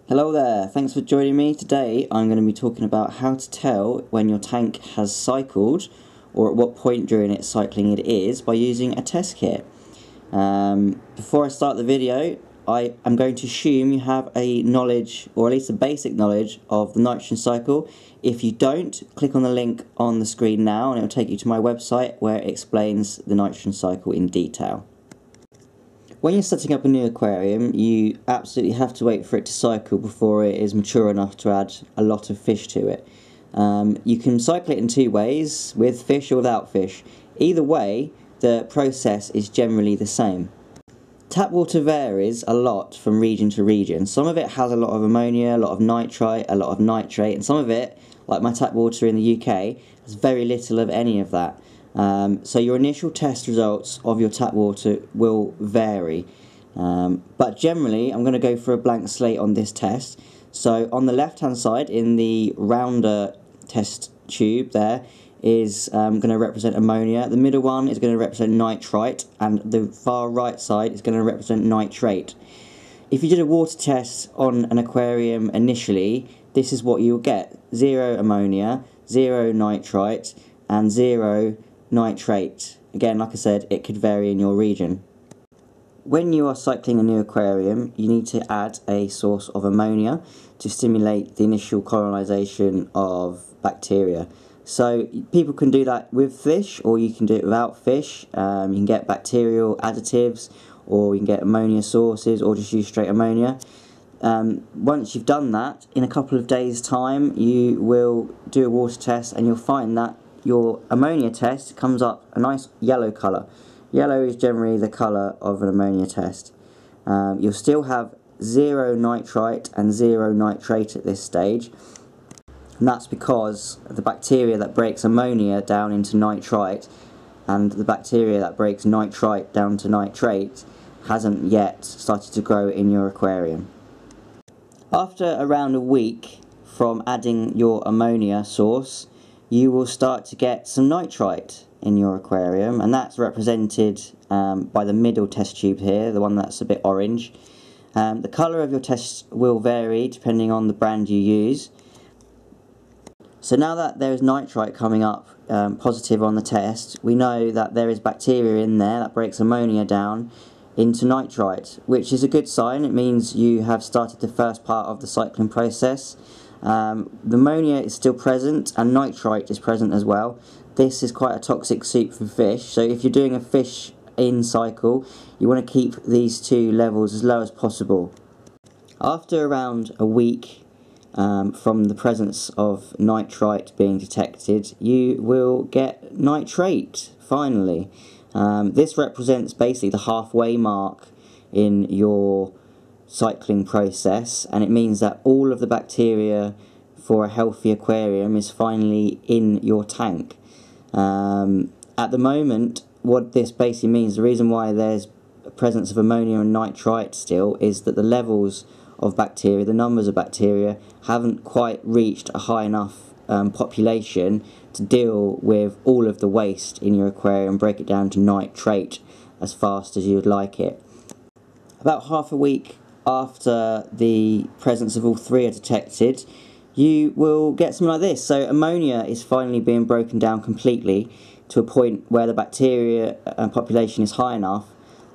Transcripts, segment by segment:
Hello there, thanks for joining me. Today I'm going to be talking about how to tell when your tank has cycled or at what point during its cycling it is by using a test kit. Before I start the video, I am going to assume you have a knowledge, or at least a basic knowledge, of the nitrogen cycle. If you don't, click on the link on the screen now and it will take you to my website where it explains the nitrogen cycle in detail. When you're setting up a new aquarium, you absolutely have to wait for it to cycle before it is mature enough to add a lot of fish to it. You can cycle it in two ways, with fish or without fish. Either way, the process is generally the same. Tap water varies a lot from region to region. Some of it has a lot of ammonia, a lot of nitrite, a lot of nitrate, and some of it, like my tap water in the UK, has very little of any of that. So your initial test results of your tap water will vary, but generally I'm going to go for a blank slate on this test. So on the left hand side in the rounder test tube there is going to represent ammonia, the middle one is going to represent nitrite, and the far right side is going to represent nitrate. If you did a water test on an aquarium initially, this is what you'll get: 0 ammonia, 0 nitrite, and 0 nitrate. Again, like I said, it could vary in your region. When you are cycling a new aquarium, you need to add a source of ammonia to stimulate the initial colonization of bacteria. So people can do that with fish, or you can do it without fish. You can get bacterial additives, or you can get ammonia sources, or just use straight ammonia. Once you've done that, in a couple of days' time, you will do a water test and you'll find that your ammonia test comes up a nice yellow colour. Yellow is generally the colour of an ammonia test. You'll still have 0 nitrite and 0 nitrate at this stage, and that's because the bacteria that breaks ammonia down into nitrite and the bacteria that breaks nitrite down to nitrate hasn't yet started to grow in your aquarium. After around a week from adding your ammonia source, you will start to get some nitrite in your aquarium, and that's represented by the middle test tube here, the one that's a bit orange. The colour of your test will vary depending on the brand you use. So now that there is nitrite coming up positive on the test, we know that there is bacteria in there that breaks ammonia down into nitrite, which is a good sign. It means you have started the first part of the cycling process. The ammonia is still present and nitrite is present as well. This is quite a toxic soup for fish, so if you're doing a fish in cycle, you want to keep these two levels as low as possible. After around a week from the presence of nitrite being detected, you will get nitrate finally. This represents basically the halfway mark in your cycling process, and it means that all of the bacteria for a healthy aquarium is finally in your tank. At the moment, what this basically means, the reason why there's a presence of ammonia and nitrite still, is that the levels of bacteria, the numbers of bacteria, haven't quite reached a high enough population to deal with all of the waste in your aquarium, break it down to nitrate as fast as you would like it. About half a week after the presence of all three are detected, you will get something like this. So ammonia is finally being broken down completely to a point where the bacteria population is high enough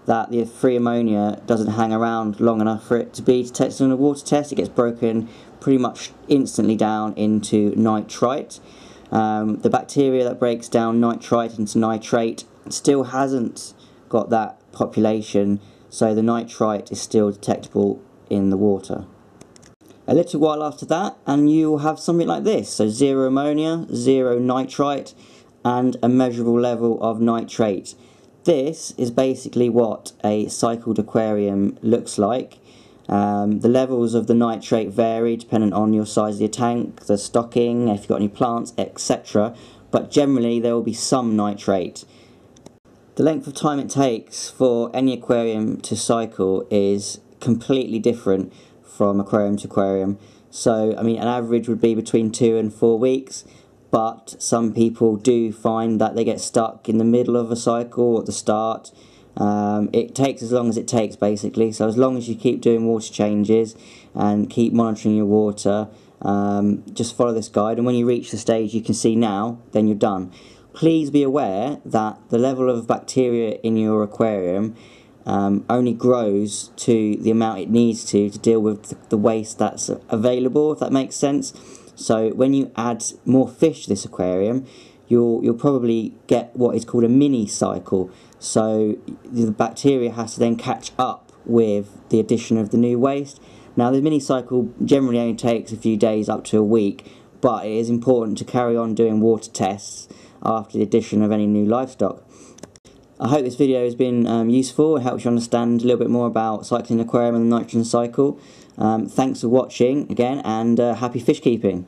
that the free ammonia doesn't hang around long enough for it to be detected in a water test. It gets broken pretty much instantly down into nitrite. The bacteria that breaks down nitrite into nitrate still hasn't got that population, so the nitrite is still detectable in the water. A little while after that and you will have something like this. So 0 ammonia, 0 nitrite, and a measurable level of nitrate. This is basically what a cycled aquarium looks like. The levels of the nitrate vary depending on your size of your tank, the stocking, if you've got any plants, etc. But generally there will be some nitrate. The length of time it takes for any aquarium to cycle is completely different from aquarium to aquarium. So, I mean, an average would be between 2 and 4 weeks, but some people do find that they get stuck in the middle of a cycle or at the start, It takes as long as it takes, basically. So as long as you keep doing water changes and keep monitoring your water, just follow this guide, and when you reach the stage you can see now, then you're done. Please be aware that the level of bacteria in your aquarium only grows to the amount it needs to deal with the waste that's available, if that makes sense. So when you add more fish to this aquarium, you'll probably get what is called a mini cycle. So the bacteria has to then catch up with the addition of the new waste. Now the mini cycle generally only takes a few days up to a week, but it is important to carry on doing water tests after the addition of any new livestock. I hope this video has been useful and helps you understand a little bit more about cycling aquarium and the nitrogen cycle. Thanks for watching again, and happy fish keeping.